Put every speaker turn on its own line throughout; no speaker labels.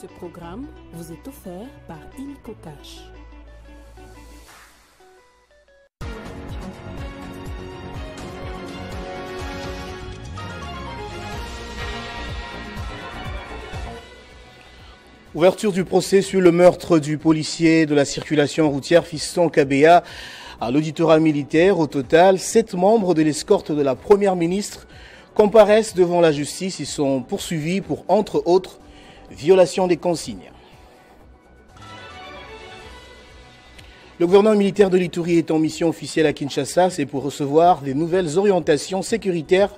Ce programme vous est offert par Illico Cash.
Ouverture du procès sur le meurtre du policier de la circulation routière Fiston Kabea à l'auditorat militaire. Au total, 7 membres de l'escorte de la première ministre comparaissent devant la justice. Ils sont poursuivis pour, entre autres, violation des consignes. Le gouverneur militaire de l'Ituri est en mission officielle à Kinshasa. C'est pour recevoir des nouvelles orientations sécuritaires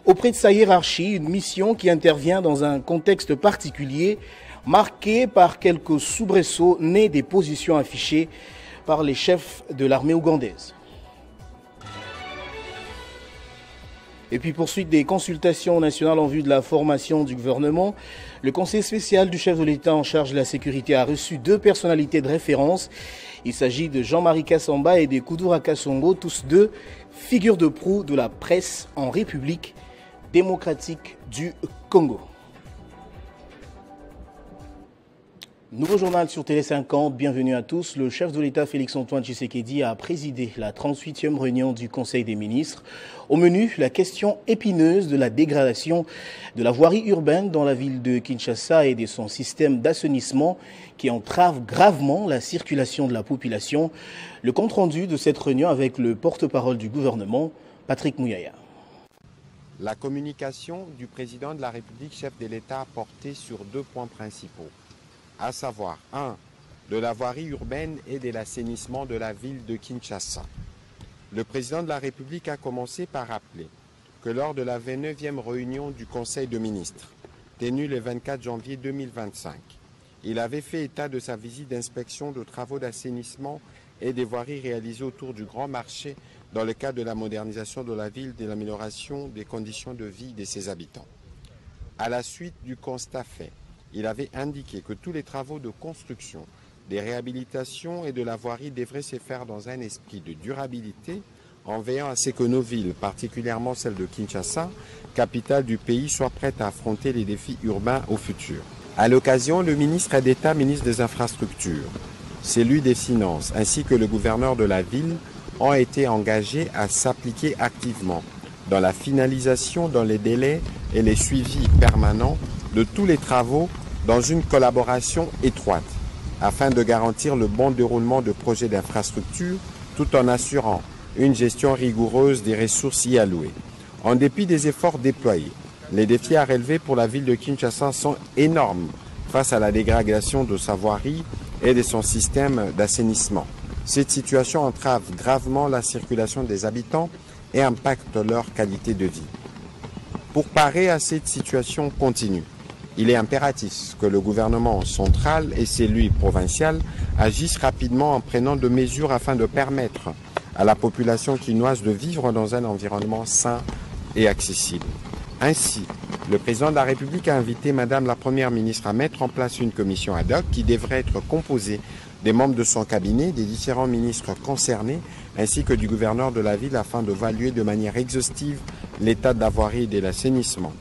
auprès de sa hiérarchie. Une mission qui intervient dans un contexte particulier, marqué par quelques soubresauts nés des positions affichées par les chefs de l'armée ougandaise. Et puis poursuite des consultations nationales en vue de la formation du gouvernement, le conseil spécial du chef de l'État en charge de la sécurité a reçu 2 personnalités de référence. Il s'agit de Jean-Marie Kassamba et de Kudura Kasongo, tous 2 figures de proue de la presse en République démocratique du Congo. Nouveau journal sur Télé 50, bienvenue à tous. Le chef de l'État Félix-Antoine Tshisekedi a présidé la 38e réunion du Conseil des ministres. Au menu, la question épineuse de la dégradation de la voirie urbaine dans la ville de Kinshasa et de son système d'assainissement qui entrave gravement la circulation de la population. Le compte-rendu de cette réunion avec le porte-parole du gouvernement, Patrick Mouyaya.
La communication du président de la République, chef de l'État, a porté sur 2 points principaux, à savoir 1. de la voirie urbaine et de l'assainissement de la ville de Kinshasa. Le président de la République a commencé par rappeler que lors de la 29e réunion du Conseil de ministres, tenue le 24 janvier 2025, il avait fait état de sa visite d'inspection de travaux d'assainissement et des voiries réalisées autour du Grand Marché dans le cadre de la modernisation de la ville et de l'amélioration des conditions de vie de ses habitants. À la suite du constat fait, il avait indiqué que tous les travaux de construction, des réhabilitations et de la voirie devraient se faire dans un esprit de durabilité en veillant à ce que nos villes, particulièrement celle de Kinshasa, capitale du pays, soient prêtes à affronter les défis urbains au futur. À l'occasion, le ministre d'État, ministre des Infrastructures, celui des Finances ainsi que le gouverneur de la ville ont été engagés à s'appliquer activement dans la finalisation, dans les délais et les suivis permanents de tous les travaux dans une collaboration étroite afin de garantir le bon déroulement de projets d'infrastructure tout en assurant une gestion rigoureuse des ressources y allouées. En dépit des efforts déployés, les défis à relever pour la ville de Kinshasa sont énormes face à la dégradation de sa voirie et de son système d'assainissement. Cette situation entrave gravement la circulation des habitants et impacte leur qualité de vie. Pour parer à cette situation continue, il est impératif que le gouvernement central et celui provincial agissent rapidement en prenant de mesures afin de permettre à la population quinoise de vivre dans un environnement sain et accessible. Ainsi, le président de la République a invité Madame la Première ministre à mettre en place une commission ad hoc qui devrait être composée des membres de son cabinet, des différents ministres concernés, ainsi que du gouverneur de la ville afin d'évaluer de manière exhaustive l'état de la voirie et de l'assainissement.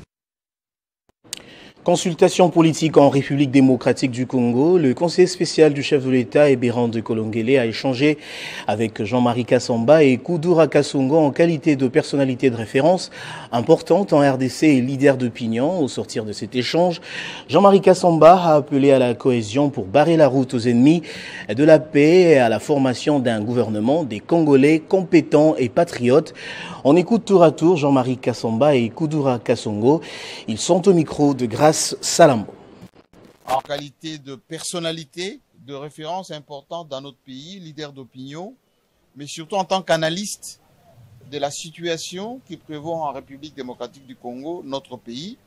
Consultation politique en République démocratique du Congo. Le conseiller spécial du chef de l'État, Ebéran de Kolongele, a échangé avec Jean-Marie Kassamba et Kudura Kasongo en qualité de personnalité de référence importante en RDC et leader d'opinion. Au sortir de cet échange, Jean-Marie Kassamba a appelé à la cohésion pour barrer la route aux ennemis de la paix et à la formation d'un gouvernement des Congolais compétents et patriotes. On écoute tour à tour Jean-Marie Kassamba et Kudura Kasongo. Ils sont au micro de Grâce Salambo.
En qualité de personnalité, de référence importante dans notre pays, leader d'opinion, mais surtout en tant qu'analyste de la situation qui prévaut en République démocratique du Congo, notre pays,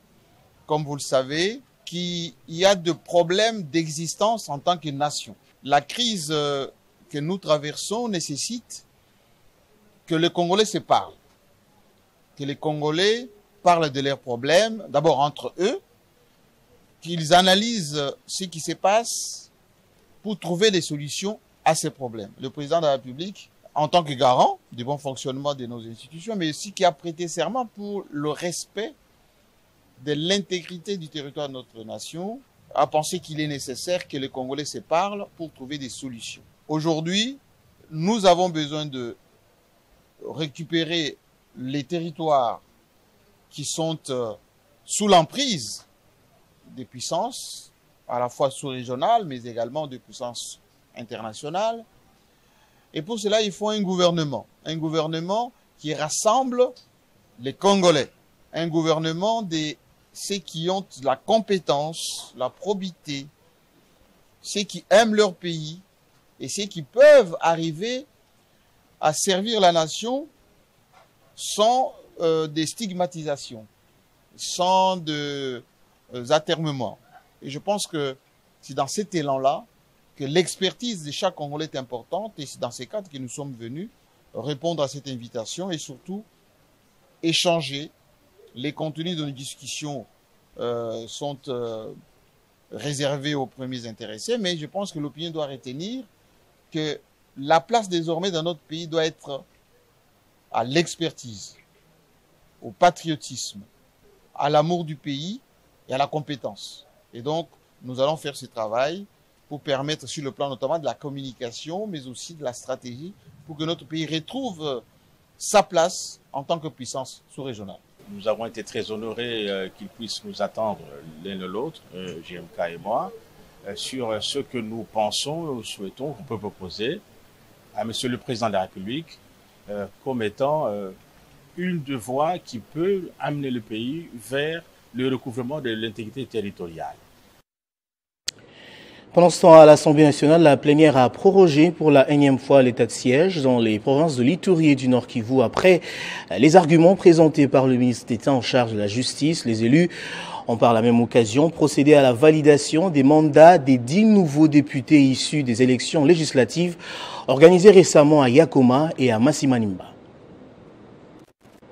comme vous le savez, qu'il y a de problèmes d'existence en tant que nation. La crise que nous traversons nécessite que les Congolais se parlent, que les Congolais parlent de leurs problèmes, d'abord entre eux, qu'ils analysent ce qui se passe pour trouver des solutions à ces problèmes. Le président de la République, en tant que garant du bon fonctionnement de nos institutions, mais aussi qui a prêté serment pour le respect de l'intégrité du territoire de notre nation, à penser qu'il est nécessaire que les Congolais se parlent pour trouver des solutions. Aujourd'hui, nous avons besoin de récupérer les territoires qui sont sous l'emprise des puissances, à la fois sous-régionales, mais également des puissances internationales. Et pour cela, il faut un gouvernement qui rassemble les Congolais, un gouvernement de ceux qui ont la compétence, la probité, ceux qui aiment leur pays et ceux qui peuvent arriver à servir la nation sans des stigmatisations, sans des atermoiements. Et je pense que c'est dans cet élan-là que l'expertise de chaque Congolais est importante, et c'est dans ces cadres que nous sommes venus répondre à cette invitation et surtout échanger. Les contenus de nos discussions sont réservés aux premiers intéressés, mais je pense que l'opinion doit retenir que la place désormais dans notre pays doit être à l'expertise, au patriotisme, à l'amour du pays et à la compétence. Et donc, nous allons faire ce travail pour permettre, sur le plan notamment de la communication, mais aussi de la stratégie, pour que notre pays retrouve sa place en tant que puissance sous-régionale.
Nous avons été très honorés qu'ils puissent nous attendre l'un et l'autre, JMK et moi, sur ce que nous pensons ou souhaitons qu'on peut proposer à Monsieur le Président de la République comme étant une des voies qui peut amener le pays vers le recouvrement de l'intégrité territoriale.
Pendant ce temps, à l'Assemblée nationale, la plénière a prorogé pour la énième fois l'état de siège dans les provinces de l'Ituri et du Nord Kivu. Après les arguments présentés par le ministre d'État en charge de la justice, les élus ont par la même occasion procédé à la validation des mandats des 10 nouveaux députés issus des élections législatives organisées récemment à Yakoma et à Masimanimba.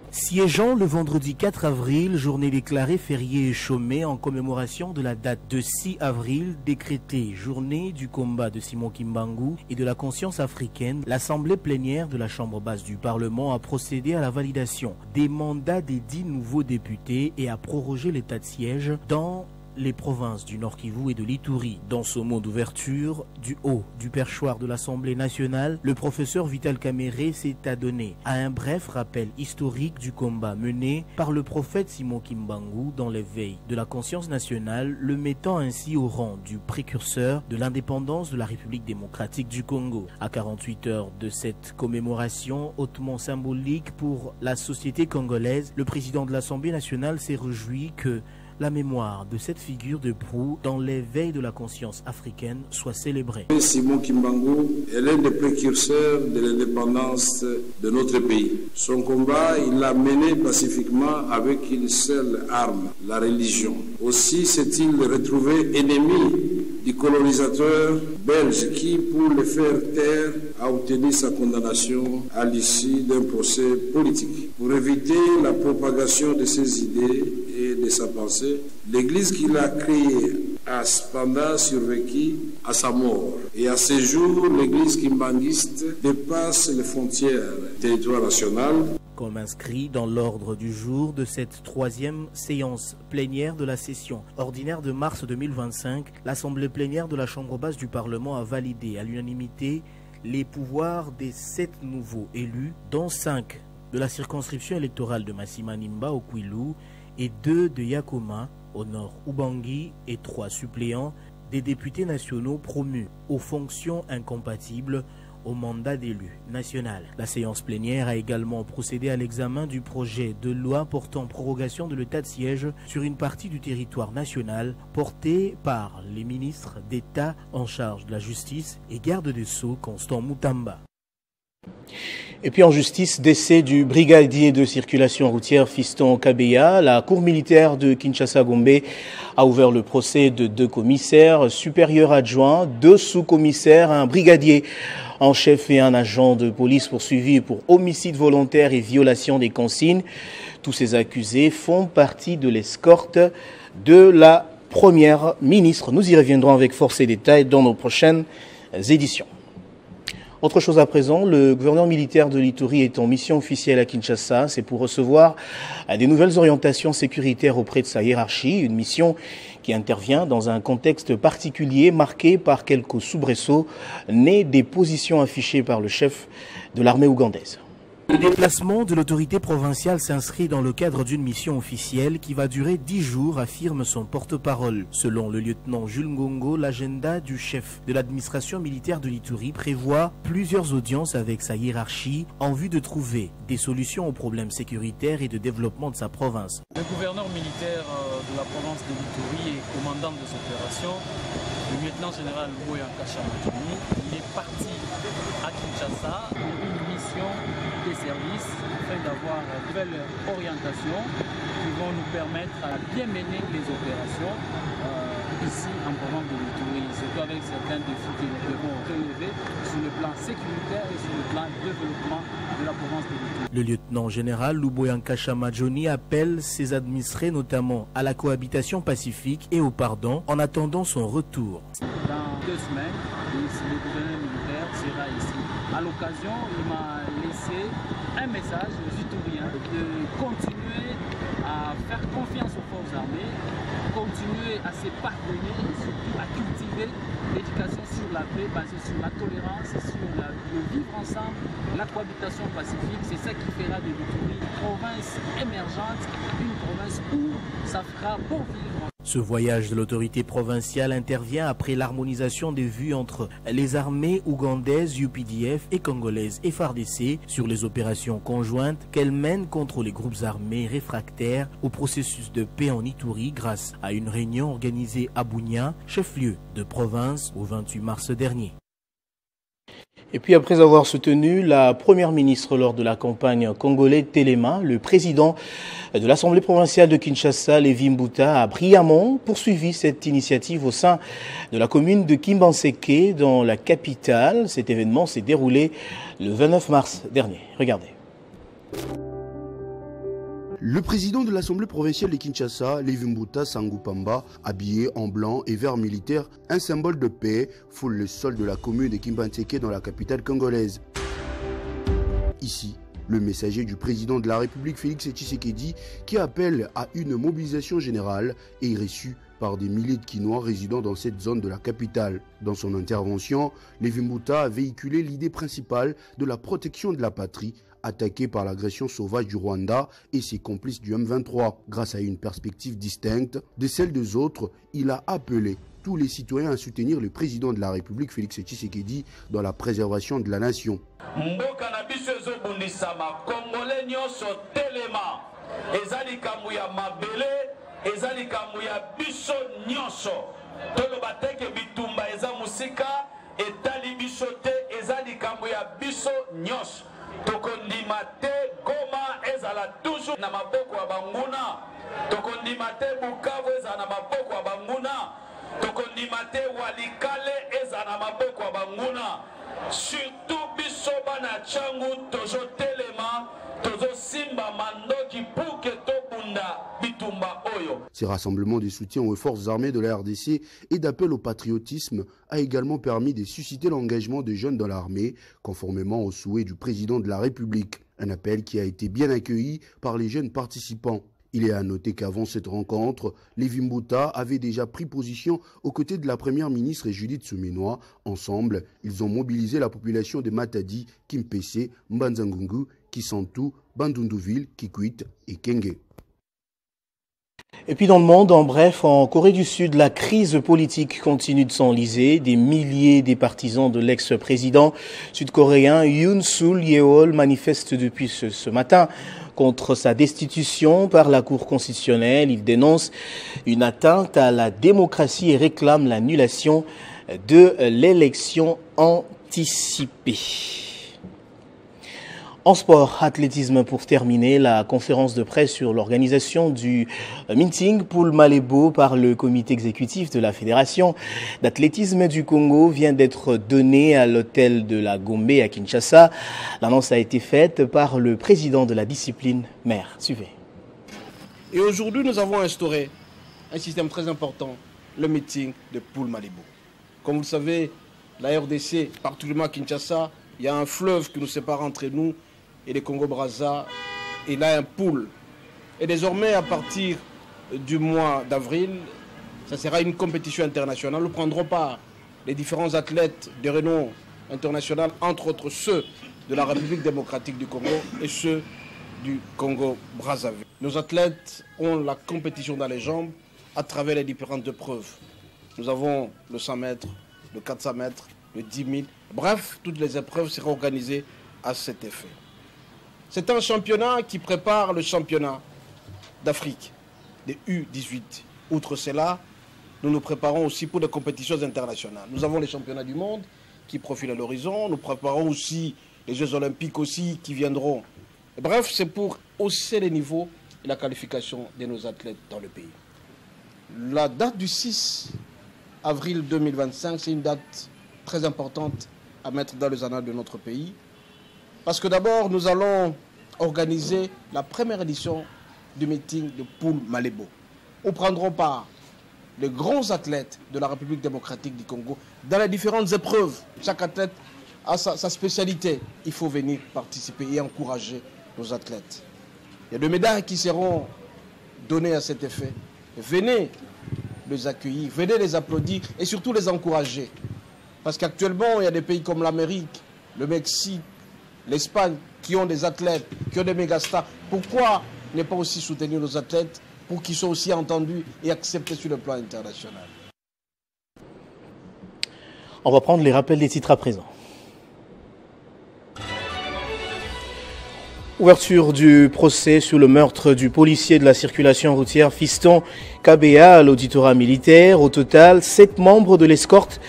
Siégeant le vendredi 4 avril, journée déclarée fériée et chômée en commémoration de la date de 6 avril décrétée journée du combat de Simon Kimbangu et de la conscience africaine, l'Assemblée plénière de la Chambre basse du Parlement a procédé à la validation des mandats des 10 nouveaux députés et a prorogé l'état de siège dans les provinces du Nord Kivu et de l'Ituri. Dans ce mot d'ouverture, du haut du perchoir de l'Assemblée nationale, le professeur Vital Kamerhe s'est adonné à un bref rappel historique du combat mené par le prophète Simon Kimbangu dans l'éveil de la conscience nationale, le mettant ainsi au rang du précurseur de l'indépendance de la République démocratique du Congo. À 48 heures de cette commémoration hautement symbolique pour la société congolaise, le président de l'Assemblée nationale s'est réjoui que la mémoire de cette figure de proue dans l'éveil de la conscience africaine soit célébrée.
Simon Kimbangu est l'un des précurseurs de l'indépendance de notre pays. Son combat, il l'a mené pacifiquement avec une seule arme, la religion. Aussi s'est-il retrouvé ennemi du colonisateur belge qui, pour le faire taire, a obtenu sa condamnation à l'issue d'un procès politique. Pour éviter la propagation de ses idées et de sa pensée, l'Église qu'il a créée a cependant survécu à sa mort. Et à ce jour, l'Église kimbanguiste dépasse les frontières du territoire national.
Comme inscrit dans l'ordre du jour de cette troisième séance plénière de la session ordinaire de mars 2025, l'Assemblée plénière de la Chambre basse du Parlement a validé à l'unanimité les pouvoirs des 7 nouveaux élus, dont 5 de la circonscription électorale de Masimanimba au Kwilu et 2 de Yakoma au nord Ubangi et 3 suppléants des députés nationaux promus aux fonctions incompatibles au mandat d'élu national. La séance plénière a également procédé à l'examen du projet de loi portant prorogation de l'état de siège sur une partie du territoire national porté par les ministres d'État en charge de la justice et garde des Sceaux Constant Mutamba.
Et puis en justice, décès du brigadier de circulation routière Fiston Kabeya, la cour militaire de Kinshasa-Gombe a ouvert le procès de 2 commissaires supérieurs adjoints, 2 sous-commissaires, un brigadier en chef et un agent de police poursuivis pour homicide volontaire et violation des consignes. Tous ces accusés font partie de l'escorte de la première ministre. Nous y reviendrons avec force et détails dans nos prochaines éditions. Autre chose à présent, le gouverneur militaire de l'Ituri est en mission officielle à Kinshasa. C'est pour recevoir des nouvelles orientations sécuritaires auprès de sa hiérarchie, une mission qui intervient dans un contexte particulier marqué par quelques soubresauts nés des positions affichées par le chef de l'armée ougandaise.
Le déplacement de l'autorité provinciale s'inscrit dans le cadre d'une mission officielle qui va durer 10 jours, affirme son porte-parole. Selon le lieutenant Jules Ngongo, l'agenda du chef de l'administration militaire de l'Ituri prévoit plusieurs audiences avec sa hiérarchie en vue de trouver des solutions aux problèmes sécuritaires et de développement de sa province.
Le gouverneur militaire de la province de l'Ituri et commandant des opérations, le lieutenant général Luboya Nkasha Majoni, il est parti à Kinshasa pour une mission des services afin d'avoir de nouvelles orientations qui vont nous permettre à bien mener les opérations ici en province de l'Ituri, surtout avec certains défis que nous devons relever sur le plan sécuritaire et sur le plan développement de la province de l'Ituri.
Le lieutenant général Luboya Nkasha Majoni appelle ses administrés notamment à la cohabitation pacifique et au pardon en attendant son retour.
Dans 2 semaines, le gouverneur militaire sera ici. À l'occasion, il m'a laissé un message aux Ituriens de continuer à faire confiance aux forces armées, continuer à se pardonner et surtout à cultiver l'éducation sur la paix basée sur la tolérance, sur le vivre ensemble, la cohabitation pacifique. C'est ça qui fera de l'Ituri une province émergente, une province où ça fera bon vivre.
Ce voyage de l'autorité provinciale intervient après l'harmonisation des vues entre les armées ougandaises, UPDF et congolaises FARDC sur les opérations conjointes qu'elles mènent contre les groupes armés réfractaires au processus de paix en Ituri grâce à une réunion organisée à Bunia, chef-lieu de province, au 28 mars dernier.
Et puis après avoir soutenu la première ministre lors de la campagne congolaise Téléma, le président de l'Assemblée provinciale de Kinshasa, Lévi Mbuta, a brillamment poursuivi cette initiative au sein de la commune de Kimbanseke dans la capitale. Cet événement s'est déroulé le 29 mars dernier. Regardez.
Le président de l'Assemblée provinciale de Kinshasa, Lévi Mbuta Sangupamba, habillé en blanc et vert militaire, un symbole de paix, foule le sol de la commune de Kimbanseke dans la capitale congolaise. Ici, le messager du président de la République, Félix Tshisekedi, qui appelle à une mobilisation générale est reçu par des milliers de Kinois résidant dans cette zone de la capitale. Dans son intervention, Lévi Mbuta a véhiculé l'idée principale de la protection de la patrie attaqué par l'agression sauvage du Rwanda et ses complices du M23. Grâce à une perspective distincte de celle des autres, il a appelé tous les citoyens à soutenir le président de la République, Félix Tshisekedi, dans la préservation de la nation.
Tokondimate Goma ezala toujours na maboko ya banguna. Tokondimate Bukavu ezala na maboko ya banguna. Tokondimate Walikale ezala na maboko ya banguna. Surtout biso bana changu tozo telema, tozo simba mandoki pour que tobunda bitumba oyo.
Ces rassemblements de soutien aux forces armées de la RDC et d'appel au patriotisme a également permis de susciter l'engagement des jeunes dans l'armée, conformément aux souhaits du président de la République. Un appel qui a été bien accueilli par les jeunes participants. Il est à noter qu'avant cette rencontre, Lévi Mbuta avait déjà pris position aux côtés de la première ministre Judith Suminwa. Ensemble, ils ont mobilisé la population de Matadi, Kimpese, Mbanzangungu, Kisantu, Bandunduville, Kikwit et Kenge.
Et puis dans le monde, en bref, en Corée du Sud, la crise politique continue de s'enliser. Des milliers des partisans de l'ex-président sud-coréen Yoon Suk-yeol manifestent depuis ce matin contre sa destitution par la Cour constitutionnelle. Ils dénoncent une atteinte à la démocratie et réclament l'annulation de l'élection anticipée. En sport, athlétisme pour terminer, la conférence de presse sur l'organisation du meeting Poul Malebo par le comité exécutif de la Fédération d'athlétisme du Congo vient d'être donnée à l'hôtel de la Gombe à Kinshasa. L'annonce a été faite par le président de la discipline, Maire. Suivez.
Et aujourd'hui, nous avons instauré un système très important, le meeting de Poul Malebo. Comme vous le savez, la RDC, particulièrement à Kinshasa, il y a un fleuve qui nous sépare entre nous et les Congo-Brazza, il a un pool. Et désormais, à partir du mois d'avril, Ça sera une compétition internationale où prendront part les différents athlètes de renom international, entre autres ceux de la République démocratique du Congo et ceux du Congo-Brazzaville. Nos athlètes ont la compétition dans les jambes à travers les différentes épreuves. Nous avons le 100 mètres, le 400 mètres, le 10 000. Bref, toutes les épreuves seront organisées à cet effet. C'est un championnat qui prépare le championnat d'Afrique, des U18. Outre cela, nous nous préparons aussi pour des compétitions internationales. Nous avons les championnats du monde qui profilent à l'horizon. Nous préparons aussi les Jeux olympiques aussi qui viendront. Bref, c'est pour hausser les niveaux et la qualification de nos athlètes dans le pays. La date du 6 avril 2025, c'est une date très importante à mettre dans les annales de notre pays. Parce que d'abord, nous allons organiser la première édition du meeting de Poul Malébo, où prendront part les grands athlètes de la République démocratique du Congo dans les différentes épreuves. Chaque athlète a sa spécialité. Il faut venir participer et encourager nos athlètes. Il y a des médailles qui seront données à cet effet. Venez les accueillir, venez les applaudir et surtout les encourager. Parce qu'actuellement, il y a des pays comme l'Amérique, le Mexique, l'Espagne qui ont des athlètes, qui ont des mégastars. Pourquoi ne pas aussi soutenir nos athlètes pour qu'ils soient aussi entendus et acceptés sur le plan international?
On va prendre les rappels des titres à présent. Ouverture du procès sur le meurtre du policier de la circulation routière Fiston Kabea à l'auditorat militaire. Au total, 7 membres de l'escorte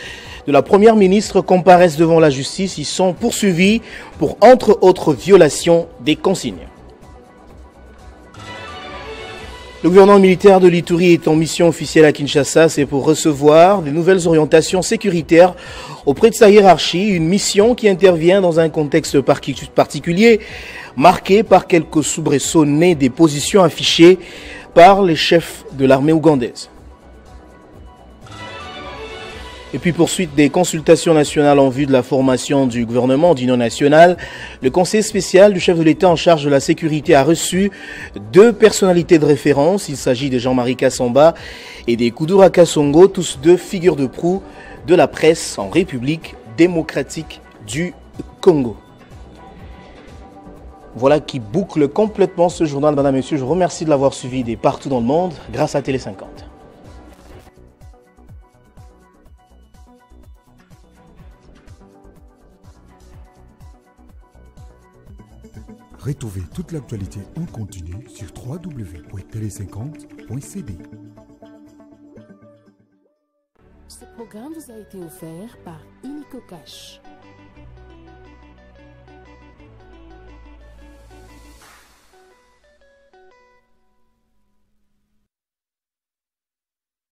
de la première ministre comparaissent devant la justice. Ils sont poursuivis pour, entre autres, violations des consignes. Le gouvernement militaire de l'Ituri est en mission officielle à Kinshasa. C'est pour recevoir des nouvelles orientations sécuritaires auprès de sa hiérarchie. Une mission qui intervient dans un contexte particulier, marqué par quelques soubresauts nés des positions affichées par les chefs de l'armée ougandaise. Et puis poursuite des consultations nationales en vue de la formation du gouvernement d'union nationale, le conseil spécial du chef de l'État en charge de la sécurité a reçu 2 personnalités de référence. Il s'agit de Jean-Marie Kassamba et des Kudura Kasongo, tous 2 figures de proue de la presse en République démocratique du Congo. Voilà qui boucle complètement ce journal, madame, messieurs. Je vous remercie de l'avoir suivi de partout dans le monde grâce à Télé 50.
Retrouvez toute l'actualité en continu sur www.tele50.cd.
Ce programme vous a été offert par Illico Cash.